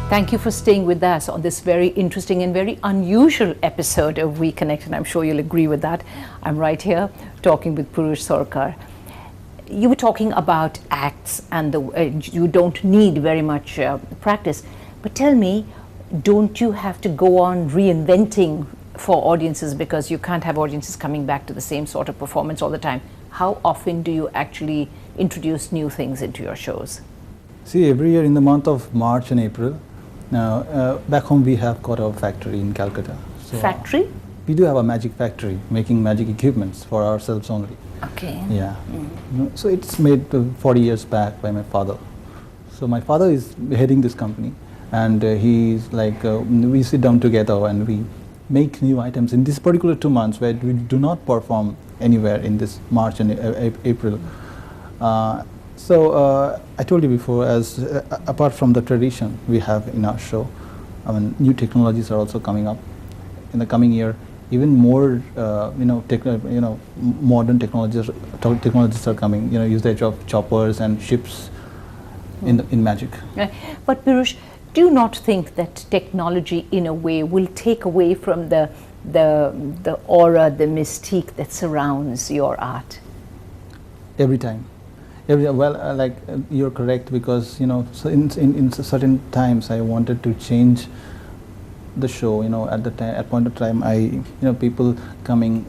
Thank you for staying with us on this very interesting and very unusual episode of We Connect, and I'm sure you'll agree with that. I'm right here talking with Purush Sorkar. You were talking about acts and you don't need very much practice, but tell me, don't you have to go on reinventing for audiences because you can't have audiences coming back to the same sort of performance all the time? How often do you actually introduce new things into your shows? See, every year in the month of March and April, now back home we have got a factory in Calcutta. So factory? We do have a magic factory making magic equipments for ourselves only. Okay. Yeah. So it's made 40 years back by my father. So my father is heading this company, and he's like, we sit down together and we make new items in this particular 2 months where we do not perform anywhere in this March and April. So I told you before, as apart from the tradition we have in our show, I mean, new technologies are also coming up in the coming year. Even more, modern technologies are coming. Usage of choppers and ships in magic. Right. But Purush, do you not think that technology, in a way, will take away from the aura, the mystique that surrounds your art? Every time. You're correct, because so in certain times I wanted to change the show. At point of time, people coming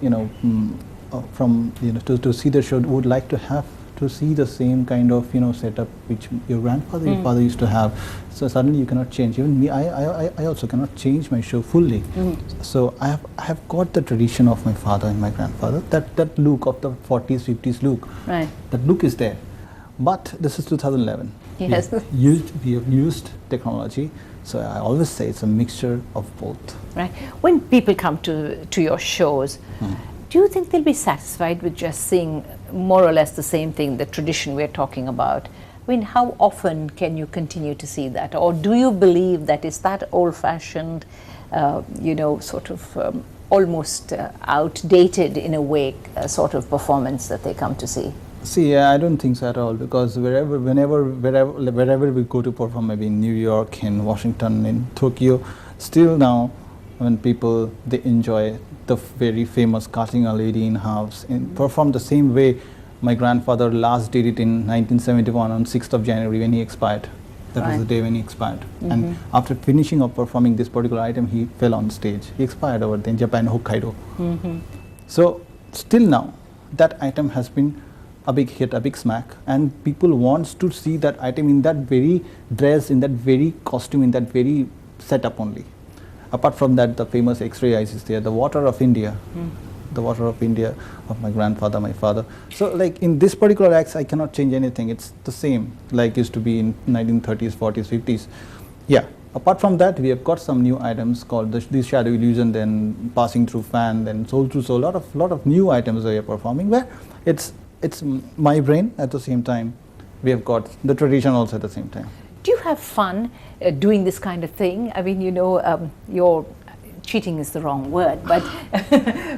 from to see the show would like to have to see the same kind of setup which your grandfather, your father used to have. So suddenly you cannot change. Even me, I also cannot change my show fully. So I have got the tradition of my father and my grandfather. That look of the 40s, 50s look. Right. That look is there. But this is 2011. Yes. We have used technology. So I always say it's a mixture of both. Right. When people come to your shows, do you think they'll be satisfied with just seeing more or less the same thing, the tradition we're talking about? I mean, how often can you continue to see that? Or do you believe that is that old-fashioned, almost outdated in a way, sort of performance that they come to see? See, I don't think so at all, because wherever we go to perform, maybe in New York, in Washington, in Tokyo, still now, when people, they enjoy the very famous cutting a lady in halves and perform the same way my grandfather last did it in 1971 on 6th of January when he expired. That was the day when he expired. And after finishing of performing this particular item, he fell on stage. He expired over there in Japan, Hokkaido. So still now, that item has been a big hit, a big smack, and people wants to see that item in that very dress, in that very costume, in that very setup only. Apart from that, the famous X-ray eyes is there, the water of India, the water of India of my grandfather, my father. So like in this particular acts, I cannot change anything. It's the same like used to be in 1930s, 40s, 50s. Yeah. Apart from that, we have got some new items called the shadow illusion, then passing through fan, then soul through soul. Lot of new items we are performing where it's my brain at the same time. We have got the tradition also at the same time. Do you have fun doing this kind of thing? I mean, your cheating is the wrong word, but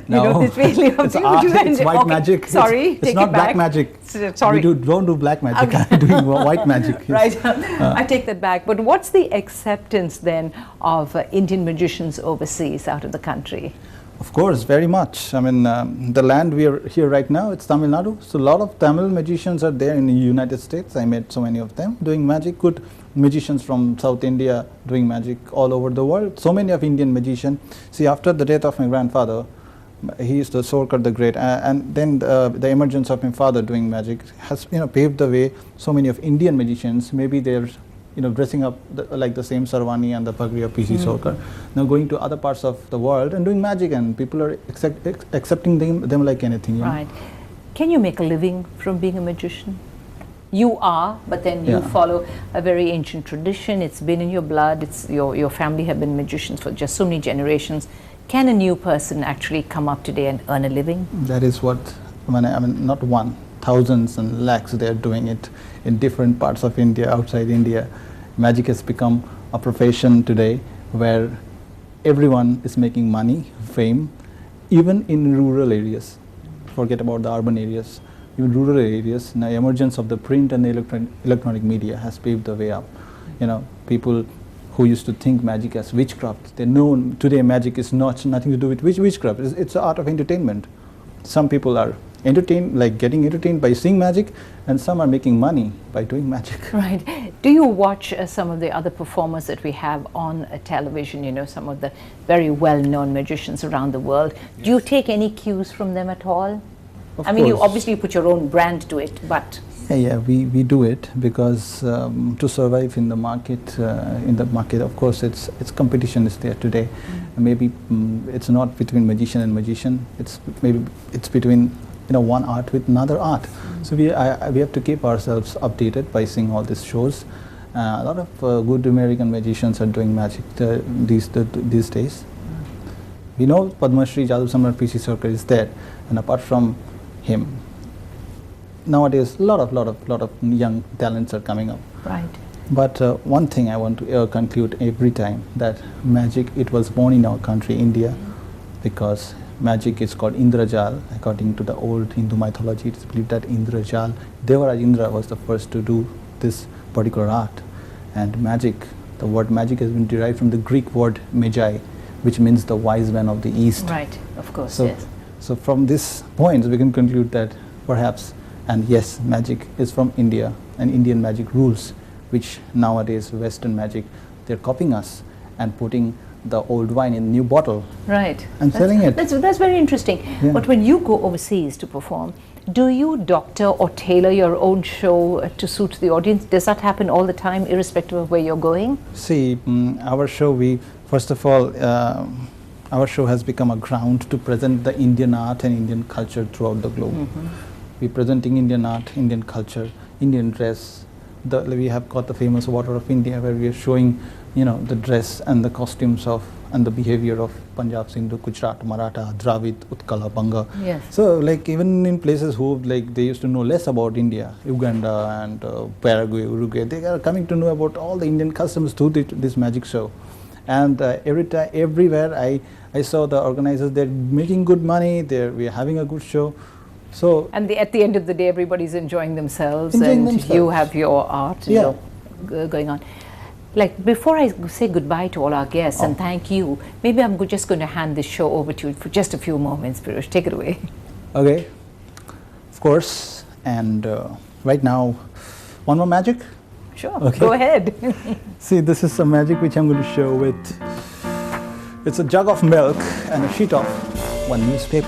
no, it's really it's art, it's white magic. Sorry, it's not black magic. Sorry, we don't do black magic. Okay. I'm doing white magic. Yes. Right, I take that back. But what's the acceptance then of Indian magicians overseas, out of the country? Of course, very much. I mean, the land we are here right now, it's Tamil Nadu. So a lot of Tamil magicians are there in the United States. I met so many of them doing magic. Good magicians from South India doing magic all over the world. So many of Indian magicians. See, after the death of my grandfather, he is the Sorkar the Great, and then the emergence of my father doing magic has paved the way. So many of Indian magicians, maybe they're dressing up like the same Sarvani and the Pagri of P.C. Sorkar, now going to other parts of the world and doing magic, and people are accepting them like anything. Right. Can you make a living from being a magician? You are, but then you follow a very ancient tradition. It's been in your blood. It's your family have been magicians for just so many generations. Can a new person actually come up today and earn a living? That is what, I mean, not one, thousands and lakhs, they are doing it in different parts of India, outside India. Magic has become a profession today where everyone is making money, fame, even in rural areas. Forget about the urban areas. Even rural areas, now emergence of the print and the electronic media has paved the way up. People who used to think magic as witchcraft. They know today magic is nothing to do with witchcraft. It's the art of entertainment. Some people are getting entertained by seeing magic, and some are making money by doing magic. Right. Do you watch some of the other performers that we have on television, you know, some of the very well-known magicians around the world? Yes. Do you take any cues from them at all? I mean, you obviously put your own brand to it, but... Yeah, we do it because to survive in the market, of course, it's competition is there today. Maybe it's not between magician and magician. It's between one art with another art. So we have to keep ourselves updated by seeing all these shows. A lot of good American magicians are doing magic these days. We know Padma Shri Jadoo Samrat P.C. Sarkar is there, and apart from him, nowadays a lot of young talents are coming up. Right. But one thing I want to conclude every time, that magic, it was born in our country, India, because magic is called Indrajal. According to the old Hindu mythology, it is believed that Indrajal, Devaraj Indra was the first to do this particular art. And magic, the word magic has been derived from the Greek word magi, which means the wise man of the East. Right, of course, so, yes. So from this point, we can conclude that perhaps, and yes, magic is from India, and Indian magic rules, which nowadays Western magic, they're copying us and putting the old wine in a new bottle. Right. And selling it. That's very interesting. Yeah. But when you go overseas to perform, do you doctor or tailor your own show to suit the audience? Does that happen all the time, irrespective of where you're going? See, our show, first of all, our show has become a ground to present the Indian art and Indian culture throughout the globe. We're presenting Indian art, Indian culture, Indian dress. We have got the famous Water of India, where we are showing, the dress and the costumes and the behavior of Punjab, Sindhu, Gujarat, Maratha, Dravid, Utkala, Banga. Yes. So, even in places who they used to know less about India, Uganda and Paraguay, Uruguay, they are coming to know about all the Indian customs through this magic show. And everywhere I saw the organizers, they're making good money. We're having a good show. So, and at the end of the day, everybody's enjoying themselves, you have your art going on. Like, before I say goodbye to all our guests and thank you, maybe I'm just going to hand this show over to you for just a few moments. Pirush, take it away. Okay, of course. And right now, one more magic? Sure, okay. Go ahead. See, this is some magic which I'm going to show with. It's a jug of milk and a sheet of one newspaper.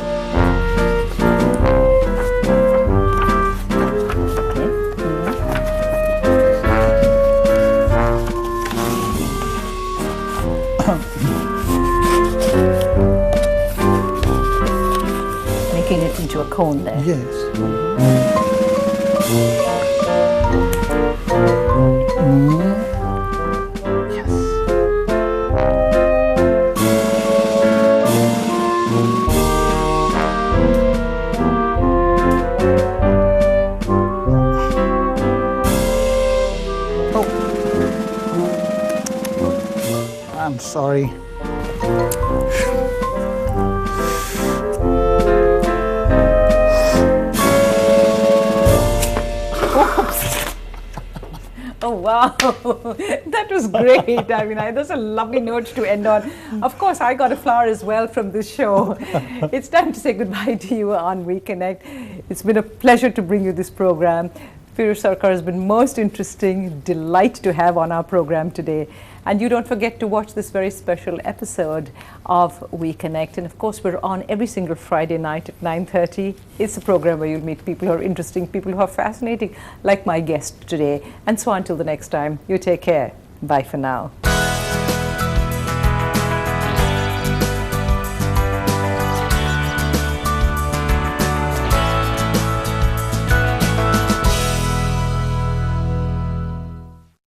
Making it into a cone there. Yes. I'm sorry. Oh wow, that was great. I mean, that's a lovely note to end on. Of course, I got a flower as well from this show. It's time to say goodbye to you on We Connect. It's been a pleasure to bring you this program. Pirush Sarkar has been most interesting, delight to have on our program today. And you don't forget to watch this very special episode of We Connect. And of course, we're on every single Friday night at 9:30. It's a program where you'll meet people who are interesting, people who are fascinating, like my guest today. And so until the next time, you take care. Bye for now.